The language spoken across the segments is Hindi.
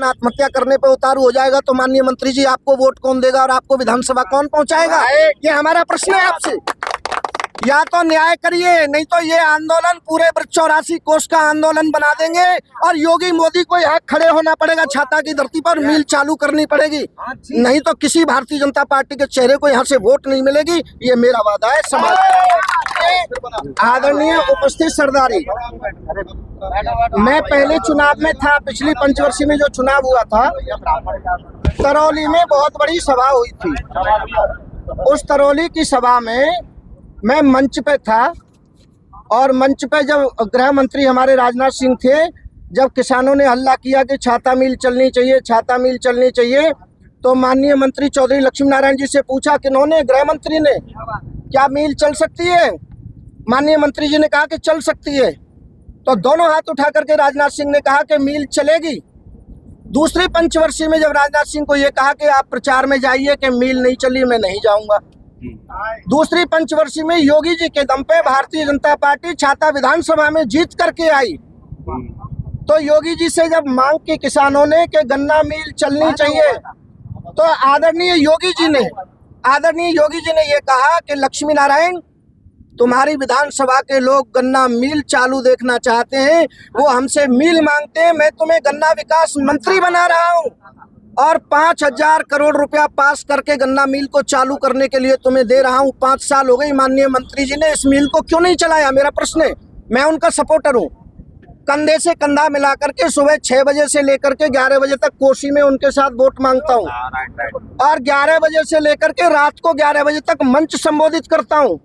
किसान आत्महत्या करने पे उतारू हो जाएगा तो माननीय मंत्री जी आपको वोट कौन देगा और आपको विधानसभा कौन पहुंचाएगा? ये हमारा प्रश्न है आपसे। या तो न्याय करिए, नहीं तो ये आंदोलन पूरे 84 कोस का आंदोलन बना देंगे और योगी मोदी को यहाँ खड़े होना पड़ेगा छाता की धरती पर, मिल चालू करनी पड़ेगी, नहीं तो किसी भारतीय जनता पार्टी के चेहरे को यहाँ से वोट नहीं मिलेगी। ये मेरा वादा है समाज। आदरणीय उपस्थित सरदारी, मैं पहले चुनाव में था, पिछली पंचवर्षीय में जो चुनाव हुआ था, तरौली में बहुत बड़ी सभा हुई थी। उस तरौली की सभा में मैं मंच पे था और मंच पे जब गृह मंत्री हमारे राजनाथ सिंह थे, जब किसानों ने हल्ला किया कि छाता मिल चलनी चाहिए, छाता मिल चलनी चाहिए, तो माननीय मंत्री चौधरी लक्ष्मी नारायण जी से पूछा कि उन्होंने, गृह मंत्री ने, क्या मिल चल सकती है? माननीय मंत्री जी ने कहा कि चल सकती है। तो दोनों हाथ उठा करके राजनाथ सिंह ने कहा कि मिल चलेगी। दूसरी पंचवर्षीय में जब राजनाथ सिंह को ये कहा कि आप प्रचार में जाइए कि मिल नहीं चली, मैं नहीं जाऊंगा। दूसरी पंचवर्षीय में योगी जी के दम पे भारतीय जनता पार्टी छाता विधानसभा में जीत करके आई। तो योगी जी से जब मांग की किसानों ने कि गन्ना मिल चलनी चाहिए, तो आदरणीय योगी जी ने ये कहा कि लक्ष्मी नारायण, तुम्हारी विधानसभा के लोग गन्ना मिल चालू देखना चाहते हैं, वो हमसे मिल मांगते हैं, मैं तुम्हें गन्ना विकास मंत्री बना रहा हूँ और 5000 करोड़ रुपया पास करके गन्ना मिल को चालू करने के लिए तुम्हें दे रहा हूँ। 5 साल हो गई, माननीय मंत्री जी ने इस मिल को क्यों नहीं चलाया? मेरा प्रश्न है। मैं उनका सपोर्टर हूँ, कंधे से कंधा मिला करके सुबह 6 बजे से लेकर के 11 बजे तक कोसी में उनके साथ वोट मांगता हूँ और 11 बजे से लेकर के रात को 11 बजे तक मंच संबोधित करता हूँ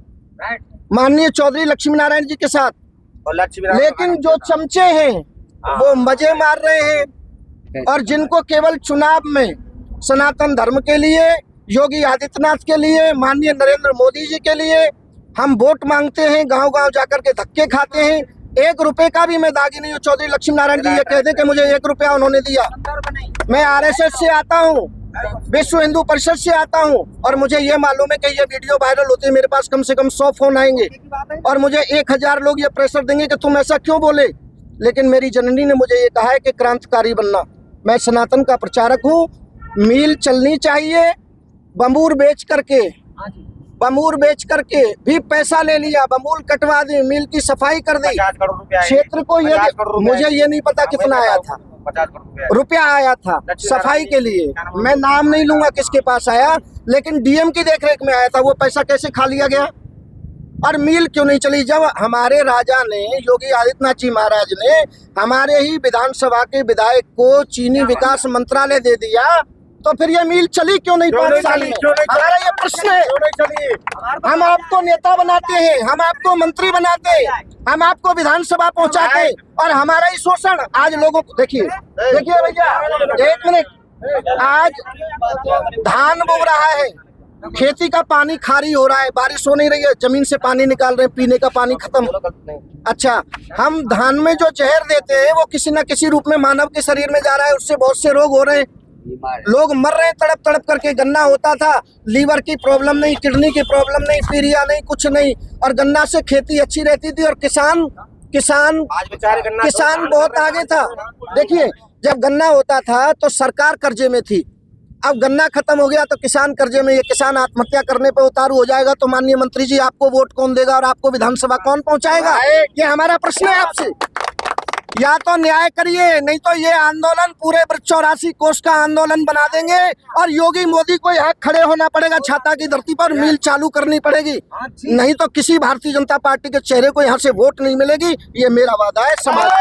माननीय चौधरी लक्ष्मी नारायण जी के साथ। लेकिन जो चमचे हैं वो मजे मार रहे हैं और जिनको केवल चुनाव में सनातन धर्म के लिए, योगी आदित्यनाथ के लिए, माननीय नरेंद्र मोदी जी के लिए हम वोट मांगते हैं, गांव-गांव जाकर के धक्के खाते हैं। 1 रुपए का भी मैं दागी नहीं हूँ। चौधरी लक्ष्मी नारायण जी ये कहते कि मुझे 1 रुपया उन्होंने दिया। मैं RSS से आता हूँ, विश्व हिंदू परिषद से आता हूँ और मुझे ये मालूम है कि ये वीडियो वायरल होती है, मेरे पास कम से कम 100 फोन आएंगे और मुझे 1000 लोग ये प्रेशर देंगे कि तुम ऐसा क्यों बोले। लेकिन मेरी जननी ने मुझे ये कहा है कि क्रांतिकारी बनना। मैं सनातन का प्रचारक हूँ, मिल चलनी चाहिए। बमूर बेच करके भी पैसा ले लिया, बमूल कटवा दी, मिल की सफाई कर दी। क्षेत्र को ये, मुझे ये नहीं पता कितना आया था, 50 रुपया आया था सफाई के लिए। मैं नाम नहीं लूंगा किसके पास आया, लेकिन DM की देखरेख में आया था। वो पैसा कैसे खा लिया गया और मिल क्यों नहीं चली? जब हमारे राजा ने, योगी आदित्यनाथ जी महाराज ने हमारे ही विधानसभा के विधायक को चीनी विकास मंत्रालय दे दिया, तो फिर ये मिल चली क्यों नहीं 5 साल में? हमारा ये प्रश्न है। हम आपको नेता बनाते हैं, हम आपको मंत्री बनाते हैं, हम आपको विधानसभा पहुंचाते हैं और हमारा ही शोषण आज लोगों को, देखिए भैया 1 मिनट, आज धान बो रहा है, खेती का पानी खारी हो रहा है, बारिश हो नहीं रही है, जमीन से पानी निकाल रहे हैं, पीने का पानी खत्म। अच्छा, हम धान में जो जहर देते हैं वो किसी न किसी रूप में मानव के शरीर में जा रहा है, उससे बहुत से रोग हो रहे हैं, लोग मर रहे हैं तड़प तड़प करके। गन्ना होता था, लीवर की प्रॉब्लम नहीं, किडनी की प्रॉब्लम नहीं, पीरिया नहीं, कुछ नहीं, और गन्ना से खेती अच्छी रहती थी और किसान बहुत आगे था। देखिए, जब गन्ना होता था तो सरकार कर्जे में थी, अब गन्ना खत्म हो गया तो किसान कर्जे में। ये किसान आत्महत्या करने पे उतारू हो जाएगा तो माननीय मंत्री जी आपको वोट कौन देगा और आपको विधानसभा कौन पहुंचाएगा? ये हमारा प्रश्न है आपसे। या तो न्याय करिए, नहीं तो ये आंदोलन पूरे 84 कोस का आंदोलन बना देंगे और योगी मोदी को यहाँ खड़े होना पड़ेगा छाता की धरती पर, मिल चालू करनी पड़ेगी, नहीं तो किसी भारतीय जनता पार्टी के चेहरे को यहाँ से वोट नहीं मिलेगी। ये मेरा वादा है समाज।